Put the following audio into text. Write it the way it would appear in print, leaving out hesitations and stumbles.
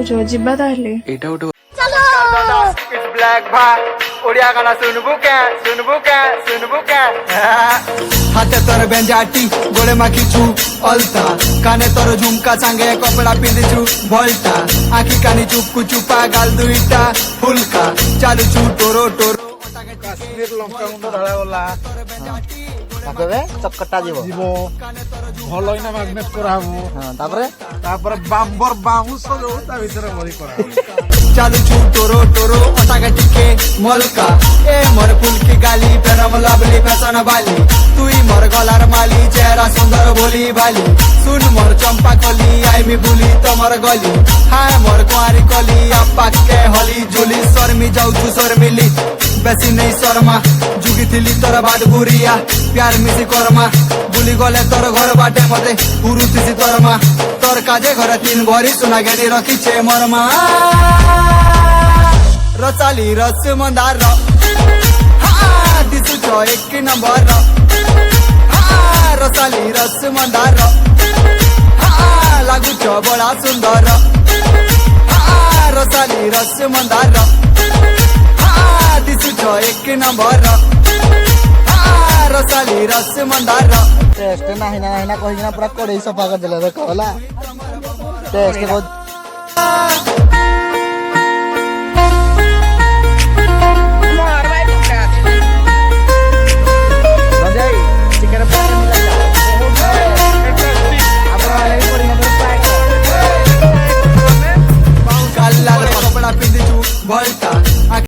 କହୁଛ ଯିବା ତାହେଲେ? ଏଇଟା ଗୋଟେ ବ୍ଲାକ୍ ଭାଇ ଓଡିଆ ଗାନା ଶୁଣବୁ କେ ହାତେ ତୋର ବେଞ୍ଜାଟି ଗୋଡେ ମାଖିଛୁ ଅଲତା କାନେ ତୋର ଝୁମକା ସାଙ୍ଗେ କପଡା ପିନ୍ଧିଛୁ ଭଲଟା ଆଖି କାନି ଚୁପକୁ ଚୁପା ଗାଲ ଦୁଇଟା ଫୁଲକା ଚାଲୁଛୁ ଟୋରୋ ଟୋରୋ କାଶ୍ମୀର ଲଙ୍କାଗୁଣ୍ଡ ଢଳା ଗଲା ଚକଟା ଯିବ ଭଲ ହେଇନା ମ୍ୟାଗନେଟ କରାହବ ତାପରେ ବାମ୍ବର ବାଉଁଶ ଯୋଉ ତା ଭିତରେ ଭରି କରାହବ ଚାଲୁଛୁ ଟୋରୋ ଟୋରୋ ଅଟାକେ ଟିକେ ମଲକା ଏ ମୋର ফুলকি গালি ফেরাম লাভলি ফ্যাশন বালি তুই মোর গলার মালি চেহারা সুন্দর বলি বালি শুন মোর চম্পা কলি আইমি বুলি তোমার গলি হায় মোর কুয়ারি কলি আপাকে হলি ঝুলি শর্মি যাউছু শর্মিলি বেশি নেই শর্মা জুগিথিলি তোর বাদ ঘুরিয়া প্যার মিশি কর্মা বুলি গলে তোর ঘর বাটে মতে পুরুতিছি তোর মা তোর কাজে ঘরে 3 ভরি সোনা গেড়ি রখিছে মোর মা রসালি রস মন্দার দিশুছ 1 নম্বর রসালি রস মন্দার লাগুছ বড়া সুন্দর রসালি রস মন্দার দিশুছ 1 নম্বর রসালি রস মন্দার টেস্ট ନାହିଁ ନା ନାହିଁ ନା କହିକିନା ପୁରା କଡେଇ ସଫା କରିଦେଲେ ଦେଖ ହେଲା ଟେଷ୍ଟ ବହୁତ